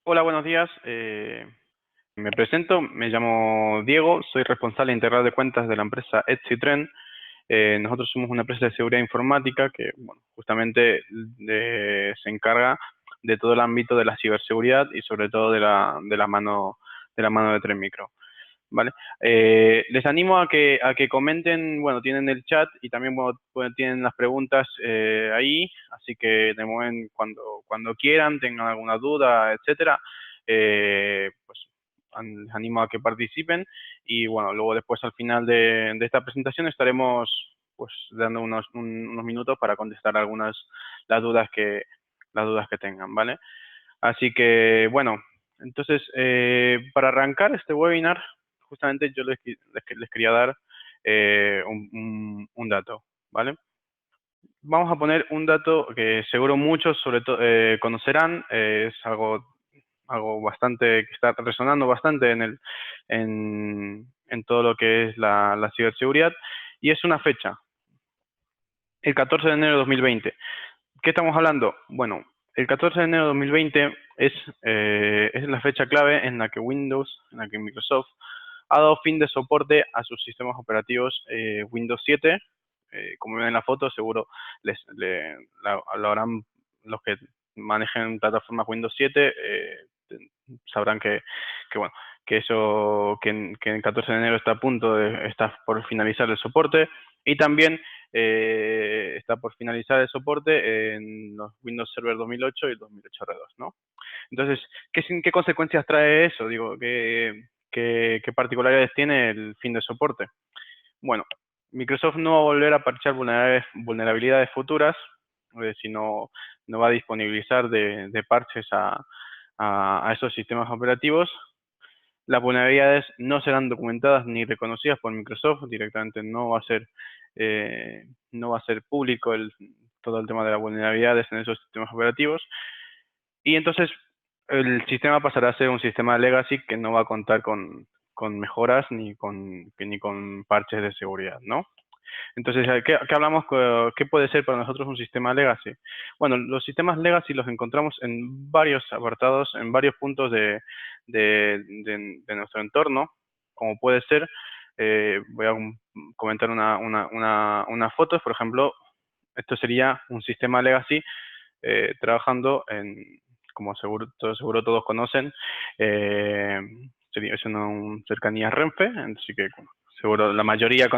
Hola, buenos días. Me presento, me llamo Diego, soy responsable integral de cuentas de la empresa EtsyTrend. Nosotros somos una empresa de seguridad informática que, bueno, justamente se encarga de todo el ámbito de la ciberseguridad y sobre todo de la mano de Tren Micro. ¿Vale? Les animo a que comenten, bueno, tienen el chat y también bueno, tienen las preguntas ahí, así que de momento cuando quieran, tengan alguna duda, etcétera, pues les animo a que participen y bueno, luego después al final de esta presentación estaremos pues dando unos minutos para contestar las dudas que tengan, ¿vale? Así que bueno, entonces para arrancar este webinar justamente yo les quería dar un dato, ¿vale? Vamos a poner un dato que seguro muchos sobre todo conocerán, es algo bastante, que está resonando bastante en todo lo que es la ciberseguridad, y es una fecha, el 14 de enero de 2020. ¿Qué estamos hablando? Bueno, el 14 de enero de 2020 es la fecha clave en la que Microsoft ha dado fin de soporte a sus sistemas operativos Windows 7. Como ven en la foto, seguro lo harán los que manejen plataformas Windows 7, sabrán bueno, que el 14 de enero está a punto está por finalizar el soporte, y también está por finalizar el soporte en los Windows Server 2008 y 2008 R2, ¿no? Entonces, ¿qué consecuencias trae eso? Digo, ¿qué particularidades tiene el fin de soporte? Bueno, Microsoft no va a volver a parchar vulnerabilidades futuras, sino no va a disponibilizar de parches a esos sistemas operativos. Las vulnerabilidades no serán documentadas ni reconocidas por Microsoft, directamente no va a ser público todo el tema de las vulnerabilidades en esos sistemas operativos. Y entonces el sistema pasará a ser un sistema legacy que no va a contar con mejoras ni con parches de seguridad, ¿no? Entonces, ¿qué hablamos? ¿Qué puede ser para nosotros un sistema legacy? Bueno, los sistemas legacy los encontramos en varios apartados, en varios puntos de nuestro entorno, como puede ser, voy a comentar unas fotos, por ejemplo, esto sería un sistema legacy trabajando como seguro todos conocen, es una cercanía Renfe, así que bueno, seguro la mayoría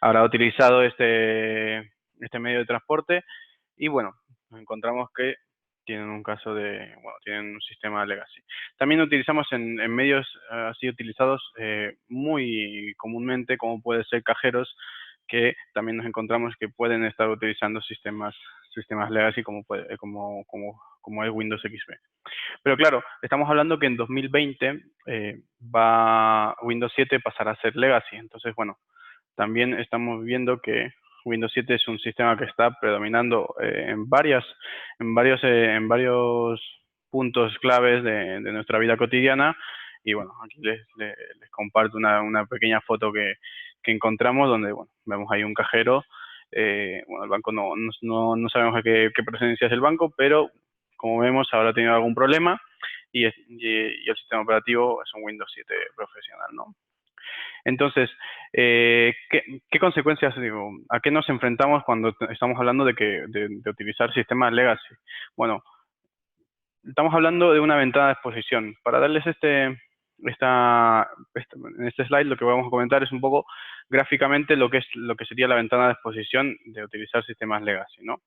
habrá utilizado este medio de transporte, y bueno, nos encontramos que tienen tienen un sistema legacy. También utilizamos en medios así utilizados muy comúnmente, como puede ser cajeros, que también nos encontramos que pueden estar utilizando sistemas legacy como es Windows XP. Pero claro, estamos hablando que en 2020 Windows 7 pasará a ser legacy. Entonces, bueno, también estamos viendo que Windows 7 es un sistema que está predominando en varios puntos claves de nuestra vida cotidiana. Y bueno, aquí les comparto una pequeña foto que encontramos donde, bueno, vemos ahí un cajero. Bueno, el banco no sabemos a qué procedencia es el banco, pero como vemos habrá tenido algún problema, y el sistema operativo es un Windows 7 profesional, ¿no? Entonces, ¿qué consecuencias, digo, a qué nos enfrentamos cuando estamos hablando de utilizar sistemas legacy? Bueno, estamos hablando de una ventana de exposición. Para darles en este slide lo que vamos a comentar es un poco gráficamente lo que sería la ventana de exposición de utilizar sistemas legacy, ¿no?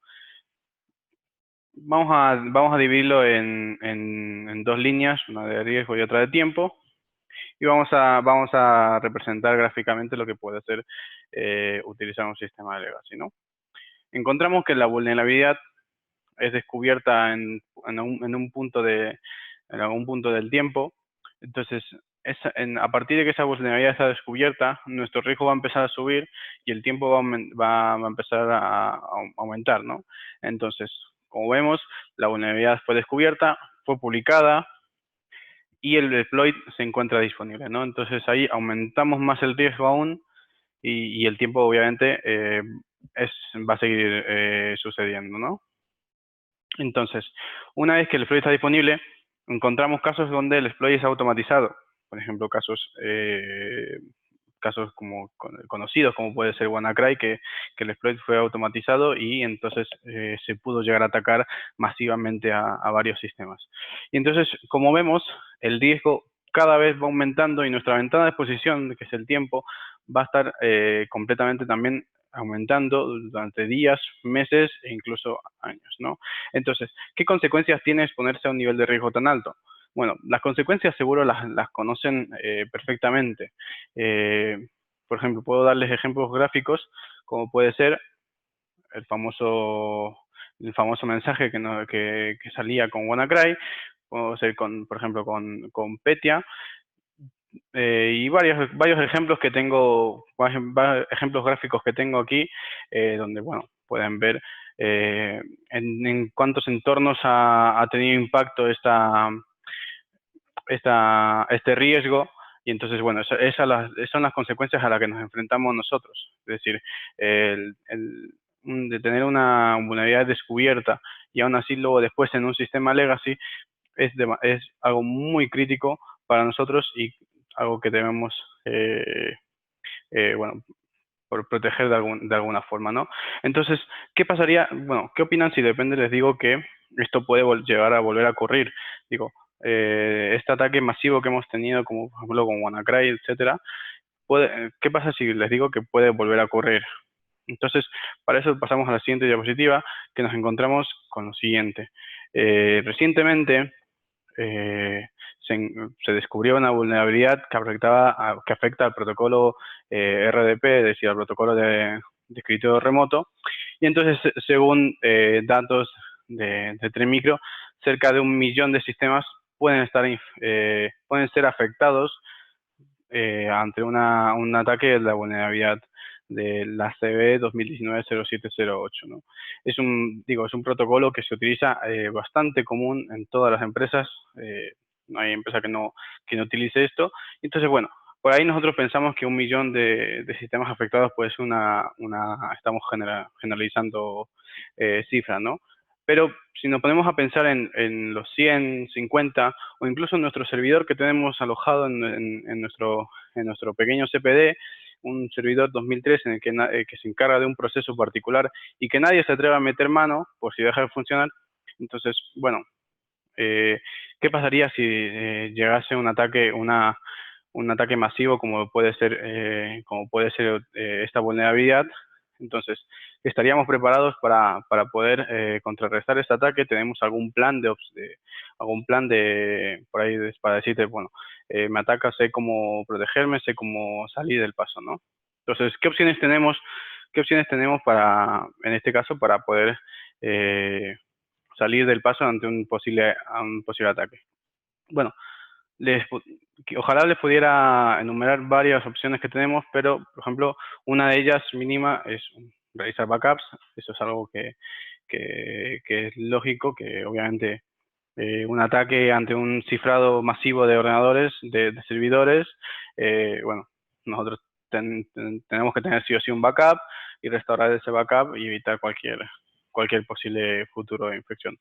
Vamos a dividirlo en dos líneas, una de riesgo y otra de tiempo. Y vamos a representar gráficamente lo que puede ser utilizar un sistema de legacy, ¿no? Encontramos que la vulnerabilidad es descubierta en algún punto del tiempo. Entonces, a partir de que esa vulnerabilidad está descubierta, nuestro riesgo va a empezar a subir y el tiempo va a empezar a aumentar, ¿no? Entonces, como vemos, la vulnerabilidad fue descubierta, fue publicada, y el exploit se encuentra disponible, ¿no? Entonces ahí aumentamos más el riesgo aún, y el tiempo obviamente va a seguir sucediendo, ¿no? Entonces, una vez que el exploit está disponible, Encontramos casos donde el exploit es automatizado, por ejemplo, casos como conocidos, como puede ser WannaCry, que el exploit fue automatizado y entonces se pudo llegar a atacar masivamente a varios sistemas. Y entonces, como vemos, el riesgo cada vez va aumentando y nuestra ventana de exposición, que es el tiempo, va a estar completamente también aumentando durante días, meses e incluso años, ¿no? Entonces, ¿qué consecuencias tiene exponerse a un nivel de riesgo tan alto? Bueno, las consecuencias seguro las conocen perfectamente. Eh, por ejemplo, puedo darles ejemplos gráficos, como puede ser el famoso, el famoso mensaje que salía con WannaCry, puede ser por ejemplo, con Petya, y varios ejemplos que tengo, varios ejemplos gráficos que tengo aquí, donde, bueno, pueden ver en cuántos entornos ha tenido impacto este riesgo. Y entonces, bueno, esas son las consecuencias a las que nos enfrentamos nosotros. Es decir, de tener una vulnerabilidad descubierta y aún así luego después en un sistema legacy es algo muy crítico para nosotros y algo que debemos, bueno, por proteger de alguna forma, ¿no? Entonces, ¿qué pasaría? Bueno, ¿qué opinan si de repente les digo que esto puede llegar a volver a ocurrir? Digo, este ataque masivo que hemos tenido, como por ejemplo con WannaCry, etcétera, ¿qué pasa si les digo que puede volver a ocurrir? Entonces, para eso pasamos a la siguiente diapositiva, que nos encontramos con lo siguiente. Recientemente, eh, se descubrió una vulnerabilidad que afecta al protocolo RDP, es decir, al protocolo de escritorio remoto. Y entonces, según datos de Tremicro, cerca de 1 millón de sistemas pueden ser afectados ante un ataque de la vulnerabilidad de la CVE 2019-0708, ¿no? Es un protocolo que se utiliza bastante común en todas las empresas. No hay empresa que no utilice esto. Entonces, bueno, por ahí nosotros pensamos que 1 millón de sistemas afectados puede ser estamos generalizando cifras, ¿no? Pero si nos ponemos a pensar en los 100, 50 o incluso en nuestro servidor que tenemos alojado en nuestro pequeño CPD, un servidor 2003 en el que se encarga de un proceso particular y que nadie se atreve a meter mano por si deja de funcionar. Entonces, bueno, eh, ¿qué pasaría si llegase un ataque masivo como puede ser esta vulnerabilidad? Entonces, estaríamos preparados para poder contrarrestar este ataque. Tenemos algún plan por ahí para decirte, bueno, me ataca, sé cómo protegerme, sé cómo salir del paso, ¿no? Entonces, ¿qué opciones tenemos? ¿Qué opciones tenemos en este caso, para poder salir del paso ante a un posible ataque? Bueno, ojalá les pudiera enumerar varias opciones que tenemos, pero, por ejemplo, una de ellas mínima es realizar backups. Eso es algo que es lógico, que obviamente un ataque ante un cifrado masivo de ordenadores, de servidores, bueno, nosotros tenemos que tener sí o sí un backup y restaurar ese backup y evitar cualquier posible futuro de infección.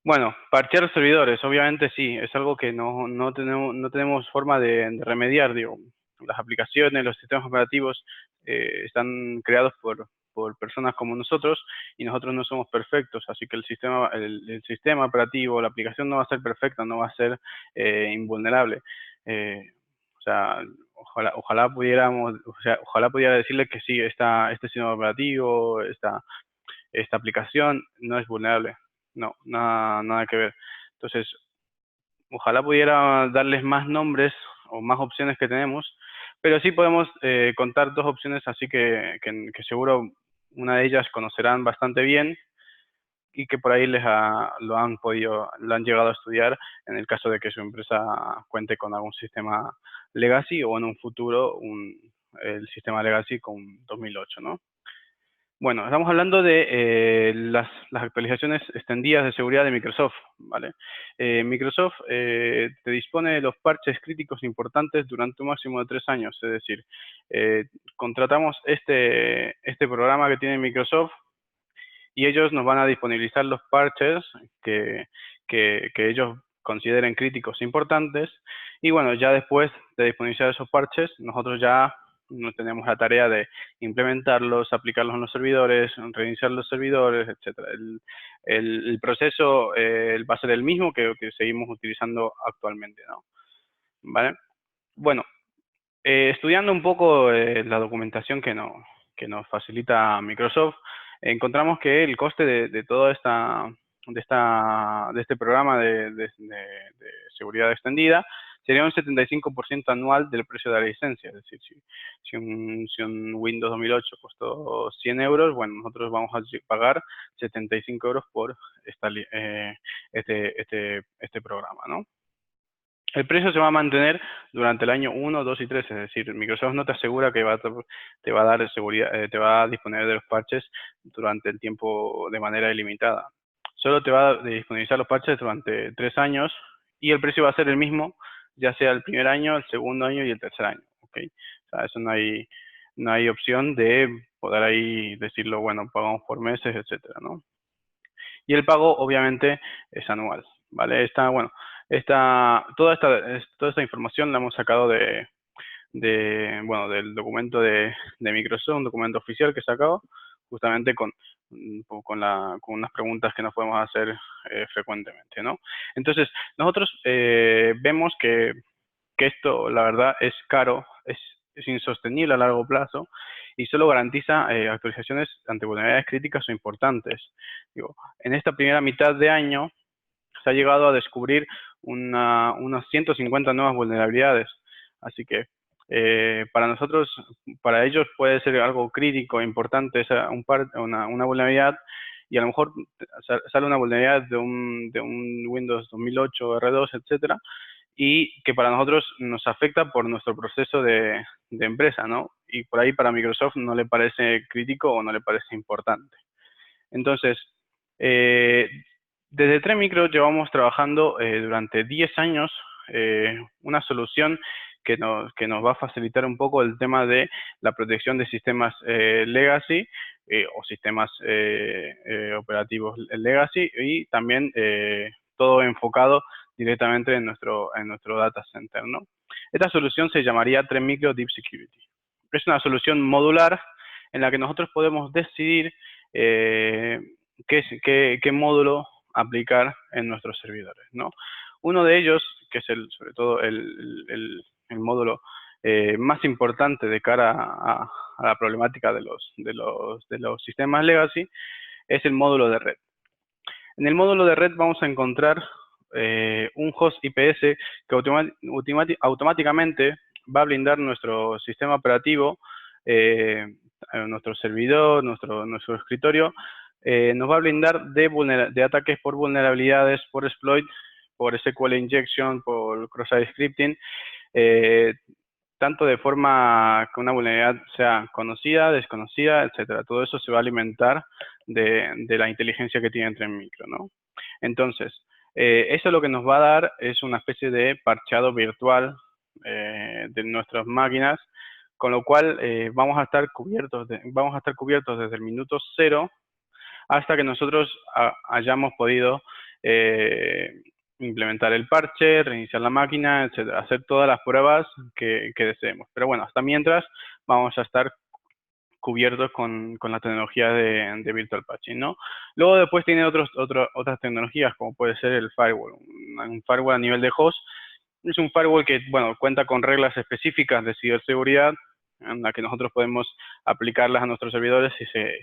Bueno, parchear los servidores, obviamente sí, es algo que no tenemos forma de remediar, digo. Las aplicaciones, los sistemas operativos están creados por personas como nosotros y nosotros no somos perfectos, así que el sistema operativo, la aplicación no va a ser perfecta, no va a ser invulnerable. Eh, o sea, ojalá pudiera decirle que sí, este sistema operativo, esta aplicación no es vulnerable. No, nada que ver. Entonces, ojalá pudiera darles más nombres o más opciones que tenemos, pero sí podemos contar dos opciones, así que seguro una de ellas conocerán bastante bien y que por ahí lo han llegado a estudiar en el caso de que su empresa cuente con algún sistema legacy o en un futuro el sistema legacy con 2008, ¿no? Bueno, estamos hablando de las actualizaciones extendidas de seguridad de Microsoft, ¿vale? Microsoft te dispone de los parches críticos importantes durante un máximo de 3 años, es decir, eh, contratamos este programa que tiene Microsoft y ellos nos van a disponibilizar los parches que ellos consideren críticos e importantes. Y bueno, ya después de disponibilizar esos parches, nosotros ya no tenemos la tarea de implementarlos, aplicarlos en los servidores, reiniciar los servidores, etcétera. El proceso va a ser el mismo que seguimos utilizando actualmente, ¿no? ¿Vale? Bueno, estudiando un poco la documentación que nos facilita Microsoft, encontramos que el coste de toda de este programa de seguridad extendida sería un 75% anual del precio de la licencia. Es decir, si un Windows 2008 costó 100 euros, bueno, nosotros vamos a pagar 75 euros por este programa, ¿no? El precio se va a mantener durante el año 1, 2 y 3, es decir, Microsoft no te asegura que te va a dar seguridad, te va a disponer de los parches durante el tiempo de manera ilimitada. Solo te va a disponibilizar los parches durante 3 años y el precio va a ser el mismo, ya sea el primer año, el segundo año y el tercer año, ¿ok? O sea, eso no hay opción de poder ahí decirlo, bueno, pagamos por meses, etcétera, ¿no? Y el pago, obviamente, es anual, ¿vale? Toda esta información la hemos sacado del documento de Microsoft, un documento oficial que he sacado, justamente con unas preguntas que nos podemos hacer frecuentemente, ¿no? Entonces, nosotros vemos que esto, la verdad, es caro, es insostenible a largo plazo y solo garantiza actualizaciones ante vulnerabilidades críticas o importantes. Digo, en esta primera mitad de año se ha llegado a descubrir unas 150 nuevas vulnerabilidades. Así que para nosotros, para ellos puede ser algo crítico, importante, una vulnerabilidad, y a lo mejor sale una vulnerabilidad de un Windows 2008, R2, etcétera, y que para nosotros nos afecta por nuestro proceso de empresa, ¿no? Y por ahí para Microsoft no le parece crítico o no le parece importante. Entonces, desde Tremicro llevamos trabajando durante 10 años una solución que nos va a facilitar un poco el tema de la protección de sistemas legacy o sistemas operativos legacy, y también todo enfocado directamente en nuestro data center, ¿no? Esta solución se llamaría Tremicro Deep Security. Es una solución modular en la que nosotros podemos decidir qué módulo aplicar en nuestros servidores, ¿no? Uno de ellos, que es sobre todo el módulo más importante de cara a la problemática de los sistemas legacy, es el módulo de red. En el módulo de red vamos a encontrar un host IPS que automáticamente va a blindar nuestro sistema operativo, nuestro servidor, nuestro escritorio, nos va a blindar de ataques por vulnerabilidades, por exploit, por SQL injection, por cross-site scripting, tanto de forma que una vulnerabilidad sea conocida, desconocida, etcétera. Todo eso se va a alimentar de la inteligencia que tiene Tremicro, ¿no? Entonces, eso lo que nos va a dar es una especie de parcheado virtual de nuestras máquinas, con lo cual vamos a estar cubiertos desde el minuto 0 hasta que nosotros hayamos podido implementar el parche, reiniciar la máquina, etcétera, hacer todas las pruebas que deseemos. Pero bueno, hasta mientras vamos a estar cubiertos con la tecnología de Virtual Patching, ¿no? Luego después tiene otras tecnologías, como puede ser el firewall. Un firewall a nivel de host es un firewall que, bueno, cuenta con reglas específicas de ciberseguridad en la que nosotros podemos aplicarlas a nuestros servidores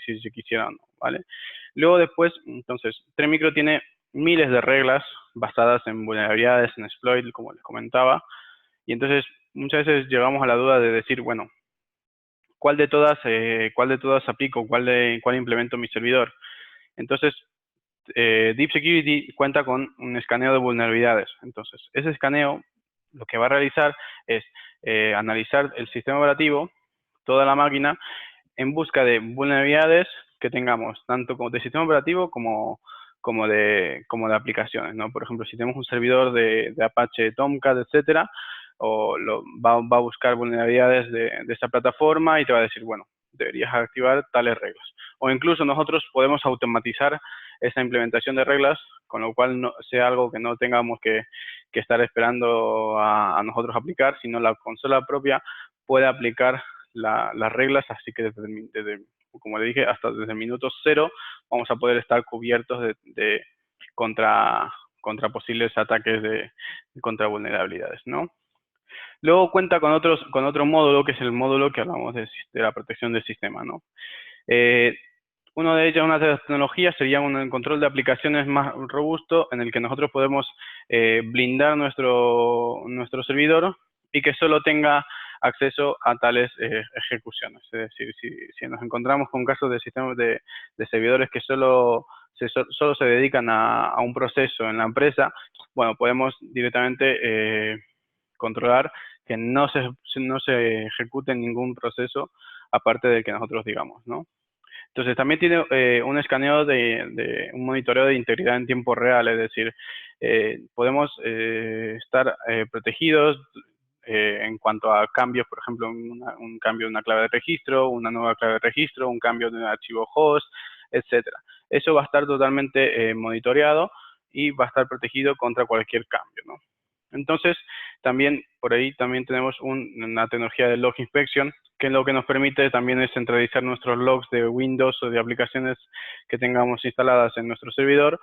si se quisieran, ¿vale? Luego después, entonces, Tremicro tiene miles de reglas basadas en vulnerabilidades, en exploit, como les comentaba, y entonces muchas veces llegamos a la duda de decir, bueno, ¿cuál de todas aplico? ¿Cuál implemento en mi servidor? Entonces, Deep Security cuenta con un escaneo de vulnerabilidades. Entonces, ese escaneo lo que va a realizar es analizar el sistema operativo, toda la máquina, en busca de vulnerabilidades que tengamos, tanto de sistema operativo como de aplicaciones, ¿no? Por ejemplo, si tenemos un servidor de Apache Tomcat, etcétera, va a buscar vulnerabilidades de esa plataforma y te va a decir, bueno, deberías activar tales reglas. o incluso nosotros podemos automatizar esa implementación de reglas, con lo cual no sea algo que no tengamos que estar esperando a nosotros aplicar, sino la consola propia puede aplicar las reglas, así que desde, como le dije, hasta desde el minuto 0 vamos a poder estar cubiertos contra posibles ataques contra vulnerabilidades, ¿no? Luego cuenta con otro módulo, que es el módulo que hablamos de la protección del sistema, ¿no? Una de las tecnologías sería un control de aplicaciones más robusto, en el que nosotros podemos blindar nuestro servidor y que solo tenga acceso a tales ejecuciones. Es decir, si nos encontramos con casos de sistemas de servidores que solo se dedican a un proceso en la empresa, bueno, podemos directamente controlar que no se ejecute ningún proceso aparte del que nosotros digamos, ¿no? Entonces, también tiene un escaneo un monitoreo de integridad en tiempo real, es decir, podemos estar protegidos en cuanto a cambios, por ejemplo, un cambio de una clave de registro, una nueva clave de registro, un cambio de un archivo host, etcétera. Eso va a estar totalmente monitoreado y va a estar protegido contra cualquier cambio, ¿no? Entonces, también por ahí también tenemos una tecnología de log inspection, que lo que nos permite también es centralizar nuestros logs de Windows o de aplicaciones que tengamos instaladas en nuestro servidor,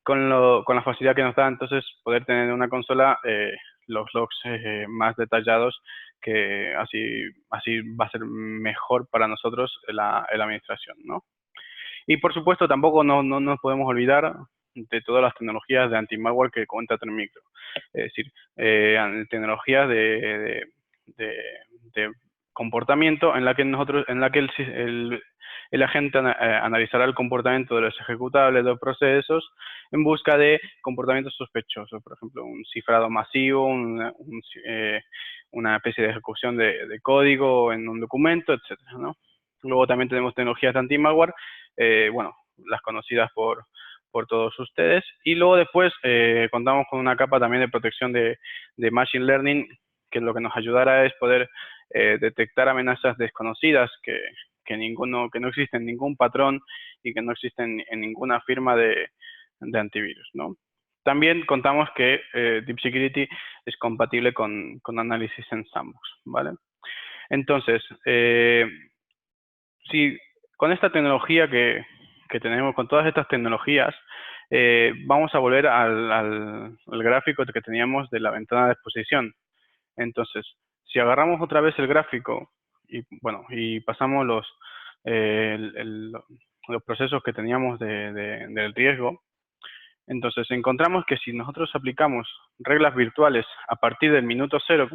con la facilidad que nos da entonces poder tener en una consola los logs más detallados, que así va a ser mejor para nosotros la administración, ¿no? Y por supuesto tampoco no nos podemos olvidar de todas las tecnologías de anti-malware que cuenta Termicro. Es decir, tecnologías de comportamiento en la que el agente analizará el comportamiento de los ejecutables, de los procesos, en busca de comportamientos sospechosos, por ejemplo, un cifrado masivo, una especie de ejecución de código en un documento, etcétera, ¿no? Luego también tenemos tecnologías de anti-malware, bueno, las conocidas por todos ustedes. Y luego después contamos con una capa también de protección de Machine Learning, que lo que nos ayudará es poder detectar amenazas desconocidas que no existen ningún patrón y que no existen en ninguna firma de antivirus, ¿no? También contamos que Deep Security es compatible con análisis en sandbox, ¿vale? Entonces, si con esta tecnología que tenemos, con todas estas tecnologías, vamos a volver al gráfico que teníamos de la ventana de exposición. Entonces, si agarramos otra vez el gráfico y pasamos los procesos que teníamos del riesgo, entonces encontramos que si nosotros aplicamos reglas virtuales a partir del minuto 0,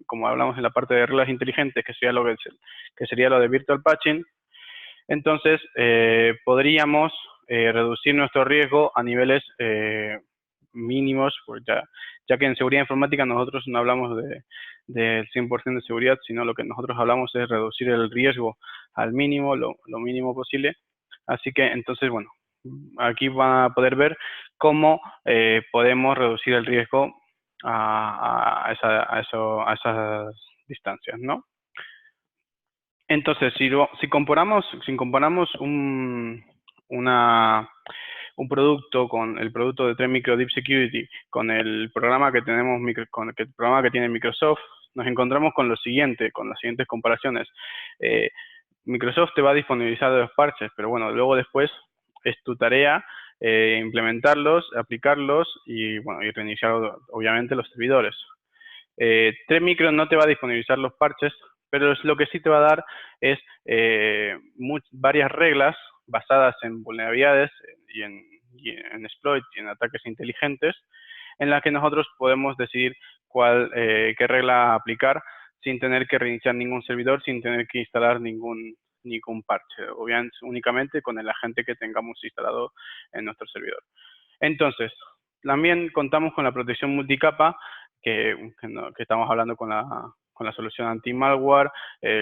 como hablamos en la parte de reglas inteligentes, que sería lo de virtual patching, entonces podríamos reducir nuestro riesgo a niveles mínimos, ya que en seguridad informática nosotros no hablamos del 100% de seguridad, sino lo que nosotros hablamos es reducir el riesgo al mínimo, lo mínimo posible. Así que entonces, bueno, aquí van a poder ver cómo podemos reducir el riesgo a esas distancias, ¿no? Entonces, si comparamos un producto con el producto de Termicro Deep Security con el programa que tenemos, con el programa que tiene Microsoft, nos encontramos con las siguientes comparaciones. Microsoft te va a disponibilizar los parches, pero bueno, luego después es tu tarea implementarlos, aplicarlos y reiniciar obviamente los servidores. Termicro no te va a disponibilizar los parches, pero lo que sí te va a dar es varias reglas basadas en vulnerabilidades y en exploits y en ataques inteligentes, en las que nosotros podemos decidir qué regla aplicar sin tener que reiniciar ningún servidor, sin tener que instalar ningún parche, obviamente únicamente con el agente que tengamos instalado en nuestro servidor. Entonces, también contamos con la protección multicapa, que estamos hablando con la solución anti-malware,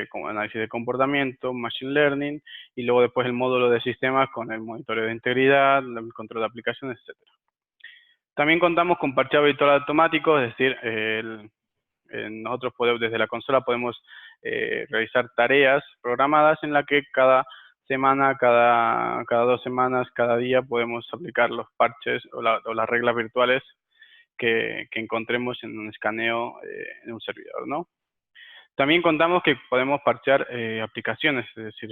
con análisis de comportamiento, machine learning, y luego después el módulo de sistemas con el monitoreo de integridad, el control de aplicaciones, etcétera. También contamos con parcheo virtual automático, es decir, nosotros desde la consola podemos realizar tareas programadas en la que cada semana, cada 2 semanas, cada día podemos aplicar los parches o las reglas virtuales que encontremos en un escaneo en un servidor, ¿no? También contamos que podemos parchear aplicaciones, es decir,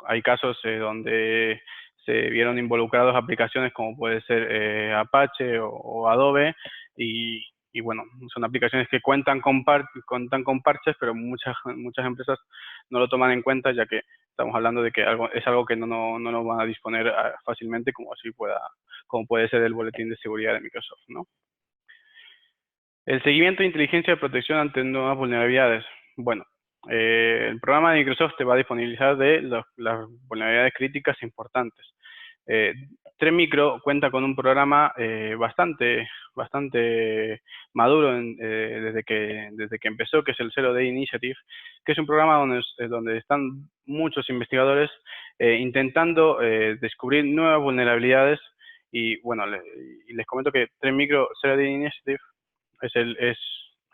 hay casos donde se vieron involucrados aplicaciones como puede ser Apache o Adobe y bueno, son aplicaciones que cuentan con parches, pero muchas empresas no lo toman en cuenta ya que estamos hablando de que es algo que no lo van a disponer fácilmente como puede ser el boletín de seguridad de Microsoft, ¿no? El seguimiento de inteligencia de protección ante nuevas vulnerabilidades. Bueno, el programa de Microsoft te va a disponibilizar de las vulnerabilidades críticas importantes. Eh, Tremicro cuenta con un programa bastante maduro desde que empezó, que es el Zero Day Initiative, que es un programa donde están muchos investigadores intentando descubrir nuevas vulnerabilidades y bueno, les comento que Tremicro Zero Day Initiative es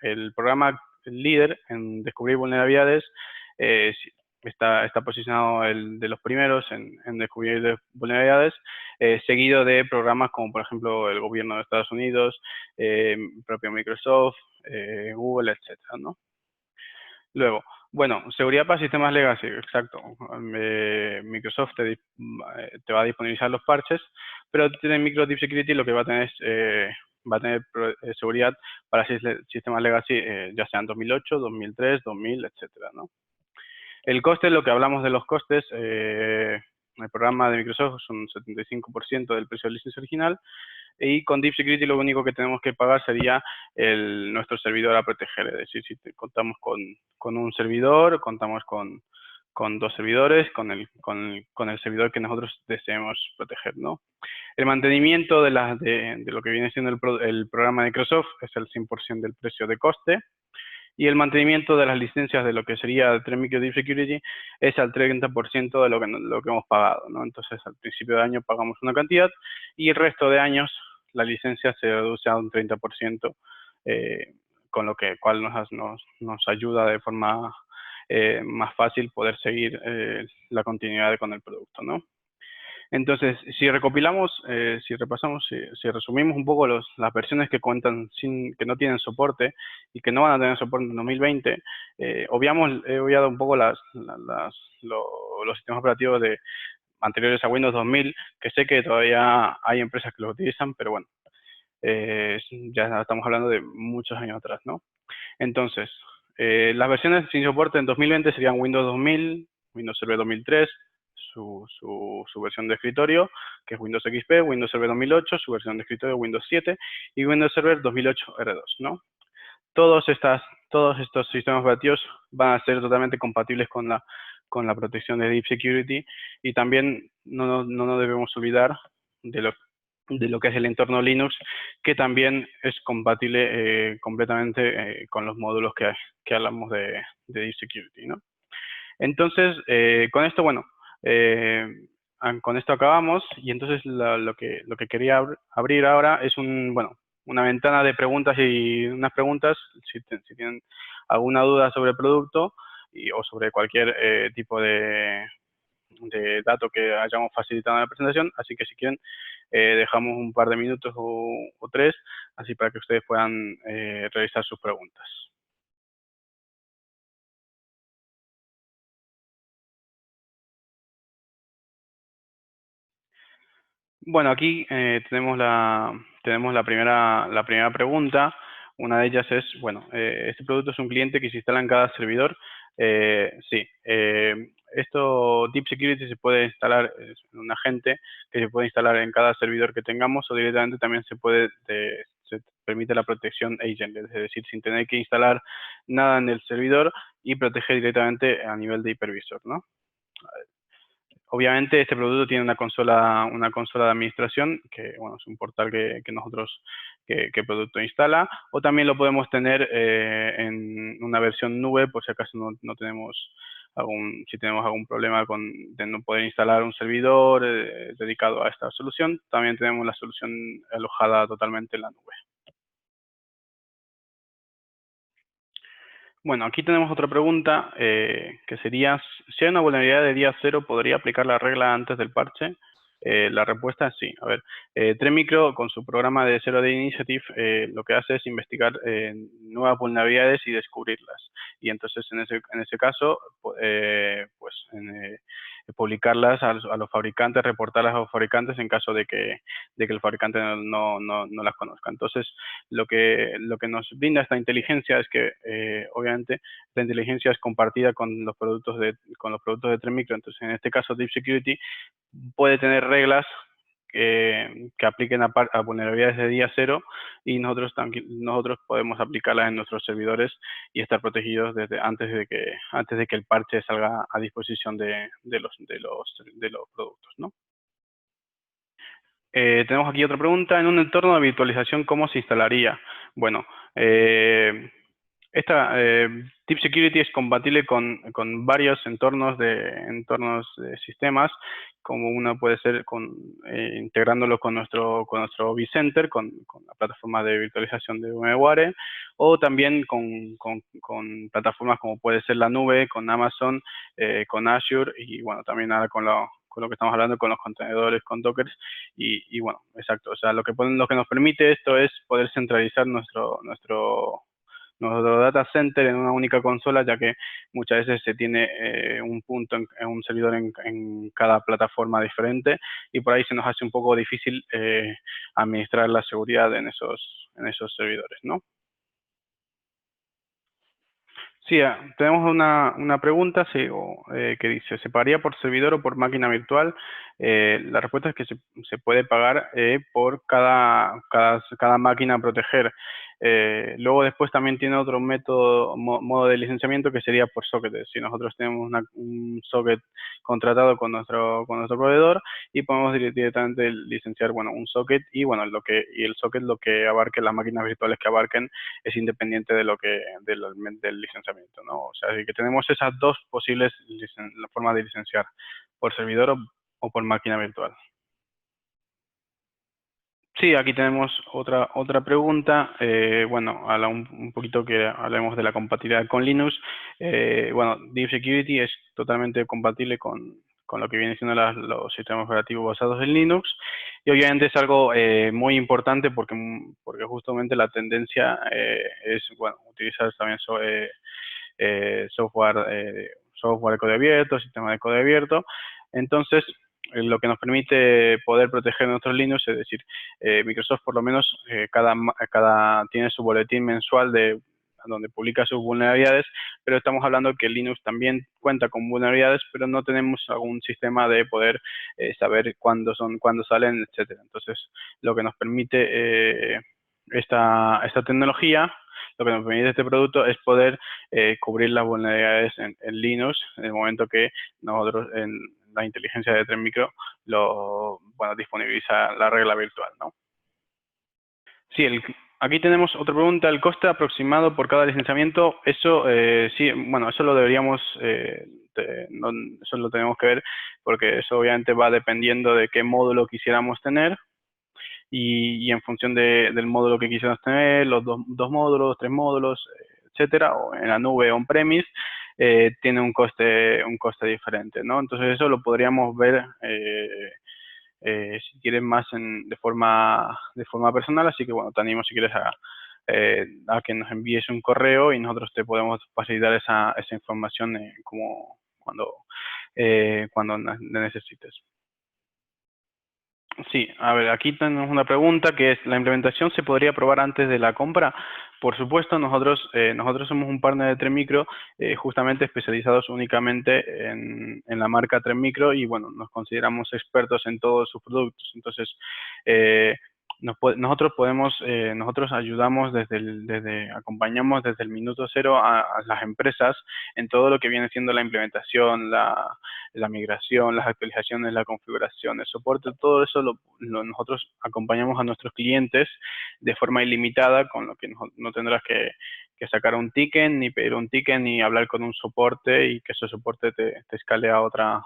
el programa líder en descubrir vulnerabilidades. Está posicionado el de los primeros en descubrir vulnerabilidades, seguido de programas como, por ejemplo, el gobierno de Estados Unidos, propio Microsoft, Google, etcétera, ¿no? Luego, bueno, seguridad para sistemas legacy, exacto. Microsoft te va a disponibilizar los parches, pero tiene Micro Deep Security lo que va a tener seguridad para sistemas legacy, ya sean 2008, 2003, 2000, etcétera, ¿no? El coste, lo que hablamos de los costes, el programa de Microsoft es un 75% del precio de licencia original, y con Deep Security lo único que tenemos que pagar sería nuestro servidor a proteger. Es decir, si contamos con un servidor, contamos con 2 servidores, con el servidor que nosotros deseemos proteger, ¿no? El mantenimiento de lo que viene siendo el programa de Microsoft es el 100% del precio de coste. Y el mantenimiento de las licencias de lo que sería Tremicro Deep Security es al 30% de lo que hemos pagado, ¿no? Entonces, al principio de año pagamos una cantidad y el resto de años la licencia se reduce a un 30%, con lo cual nos ayuda de forma más fácil poder seguir la continuidad con el producto, ¿no? Entonces, si recopilamos, si repasamos, si resumimos un poco las versiones que cuentan que no tienen soporte y que no van a tener soporte en 2020, he obviado un poco los sistemas operativos anteriores a Windows 2000, que sé que todavía hay empresas que los utilizan, pero bueno, ya estamos hablando de muchos años atrás, ¿no? Entonces, las versiones sin soporte en 2020 serían Windows 2000, Windows Server 2003, su versión de escritorio, que es Windows XP, Windows Server 2008, su versión de escritorio Windows 7 y Windows Server 2008 R2, ¿no? Todos estos sistemas operativos van a ser totalmente compatibles con la protección de Deep Security y también no nos debemos olvidar de lo que es el entorno Linux, que también es compatible completamente con los módulos que hablamos de Deep Security, ¿no? Entonces, con esto, bueno, eh, con esto acabamos y entonces lo que quería abrir ahora es una ventana de preguntas y unas preguntas, si tienen alguna duda sobre el producto o sobre cualquier tipo de dato que hayamos facilitado en la presentación, así que si quieren dejamos un par de minutos o 3, así para que ustedes puedan realizar sus preguntas. Bueno, aquí tenemos la primera pregunta. Una de ellas es, bueno, ¿este producto es un cliente que se instala en cada servidor? Sí. Esto, Deep Security, se puede instalar, es un agente que se puede instalar en cada servidor que tengamos o directamente también se permite la protección agent, es decir, sin tener que instalar nada en el servidor y proteger directamente a nivel de hipervisor, ¿no? Obviamente este producto tiene una consola de administración, que bueno, es un portal que nosotros, que el producto instala, o también lo podemos tener en una versión nube, por si acaso no tenemos si tenemos algún problema de no poder instalar un servidor dedicado a esta solución, también tenemos la solución alojada totalmente en la nube. Bueno, aquí tenemos otra pregunta que sería, si hay una vulnerabilidad de día cero, ¿podría aplicar la regla antes del parche? La respuesta es sí. A ver, Tremicro con su programa de Zero Day Initiative lo que hace es investigar nuevas vulnerabilidades y descubrirlas. Y entonces en ese caso, pues publicarlas a los fabricantes, reportarlas a los fabricantes en caso de que el fabricante no las conozca. Entonces, lo que nos brinda esta inteligencia es que, obviamente, la inteligencia es compartida con los productos de Tremicro. Entonces, en este caso, Deep Security puede tener reglas que apliquen a vulnerabilidades de día cero y nosotros podemos aplicarlas en nuestros servidores y estar protegidos desde antes de que el parche salga a disposición de los productos, ¿no? Tenemos aquí otra pregunta. En un entorno de virtualización, ¿cómo se instalaría? Bueno, eh, Deep Security es compatible con varios entornos de sistemas, como uno puede ser integrándolo con nuestro vCenter, con la plataforma de virtualización de VMware, o también con plataformas como puede ser la nube, con Amazon, con Azure, y bueno, también ahora con lo que estamos hablando, con los contenedores, con Docker, y bueno, exacto. O sea, lo que nos permite esto es poder centralizar nuestro data center en una única consola, ya que muchas veces se tiene un punto, un servidor en cada plataforma diferente, y por ahí se nos hace un poco difícil administrar la seguridad en esos servidores, ¿no? Sí, tenemos una pregunta que dice, ¿se pagaría por servidor o por máquina virtual? La respuesta es que se puede pagar por cada máquina a proteger. Luego después también tiene otro modo de licenciamiento que sería por socket. Si nosotros tenemos un socket contratado con nuestro proveedor y podemos directamente licenciar, bueno, un socket y bueno, y el socket lo que abarque, las máquinas virtuales que abarquen es independiente del licenciamiento, ¿no? O sea, así que tenemos esas dos posibles formas de licenciar, por servidor o por máquina virtual. Sí, aquí tenemos otra pregunta. Bueno, un poquito que hablemos de la compatibilidad con Linux. Bueno, Deep Security es totalmente compatible con lo que vienen siendo los sistemas operativos basados en Linux. Y obviamente es algo muy importante porque justamente la tendencia es, bueno, utilizar también software de código abierto, sistema de código abierto. Entonces, lo que nos permite poder proteger nuestros Linux, es decir, Microsoft por lo menos tiene su boletín mensual donde publica sus vulnerabilidades, pero estamos hablando que Linux también cuenta con vulnerabilidades, pero no tenemos algún sistema de poder saber cuándo salen, etcétera. Entonces, lo que nos permite esta tecnología, lo que nos permite este producto es poder cubrir las vulnerabilidades en Linux en el momento que nosotros en la inteligencia de Tremicro disponibiliza la regla virtual, ¿no? Sí, aquí tenemos otra pregunta. ¿El coste aproximado por cada licenciamiento? Eso, sí, bueno, eso lo deberíamos, eso lo tenemos que ver porque eso obviamente va dependiendo de qué módulo quisiéramos tener y en función del módulo que quisiéramos tener, los dos módulos, tres módulos, etcétera, o en la nube on-premise, tiene un coste diferente, ¿no? Entonces eso lo podríamos ver si quieres más de forma personal, así que bueno, te animo si quieres a que nos envíes un correo y nosotros te podemos facilitar esa información como cuando la necesites. Sí, a ver, aquí tenemos una pregunta que es, ¿la implementación se podría probar antes de la compra? Por supuesto, nosotros somos un partner de Tremicro justamente especializados únicamente en la marca Tremicro y bueno, nos consideramos expertos en todos sus productos. Entonces, eh, nosotros ayudamos acompañamos desde el minuto cero a las empresas en todo lo que viene siendo la implementación, la migración, las actualizaciones, la configuración, el soporte, todo eso nosotros acompañamos a nuestros clientes de forma ilimitada, con lo que no tendrás que sacar un ticket, ni pedir un ticket, ni hablar con un soporte y que ese soporte te escale a otro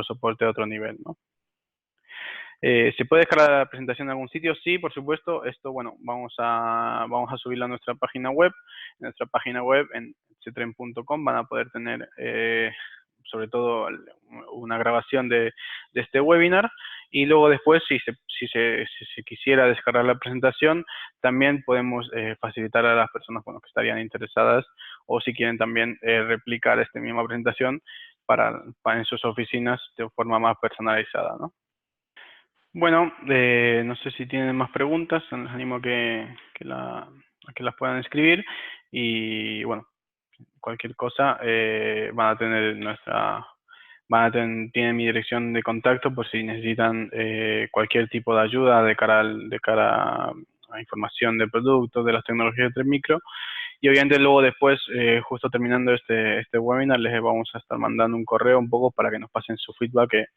soporte a otro nivel, ¿no? ¿Se puede descargar la presentación en algún sitio? Sí, por supuesto. Esto, bueno, vamos a subirla a nuestra página web. En nuestra página web, en ctren.com, van a poder tener, sobre todo, una grabación de este webinar. Y luego después, si se quisiera descargar la presentación, también podemos facilitar a las personas, bueno, que estarían interesadas, o si quieren también replicar esta misma presentación para en sus oficinas de forma más personalizada, ¿no? Bueno, no sé si tienen más preguntas, les animo a que las puedan escribir y bueno, cualquier cosa van a tener tienen mi dirección de contacto por si necesitan cualquier tipo de ayuda de cara a información de productos, de las tecnologías de micro. Y obviamente luego después, justo terminando este webinar, les vamos a estar mandando un correo un poco para que nos pasen su feedback,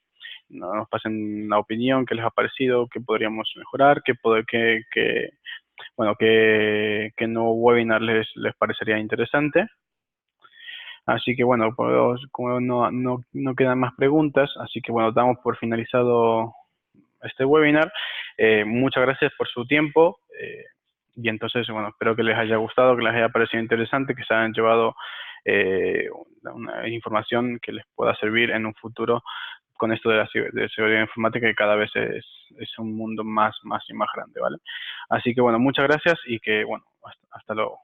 nos pasen la opinión, qué les ha parecido, qué podríamos mejorar, bueno, qué nuevo webinar les parecería interesante. Así que bueno, como no quedan más preguntas, así que bueno, damos por finalizado este webinar. Muchas gracias por su tiempo y entonces, bueno, espero que les haya gustado, que les haya parecido interesante, que se hayan llevado una información que les pueda servir en un futuro con esto de la de seguridad informática, que cada vez es un mundo más y más grande, ¿vale? Así que bueno, muchas gracias y que bueno, hasta luego.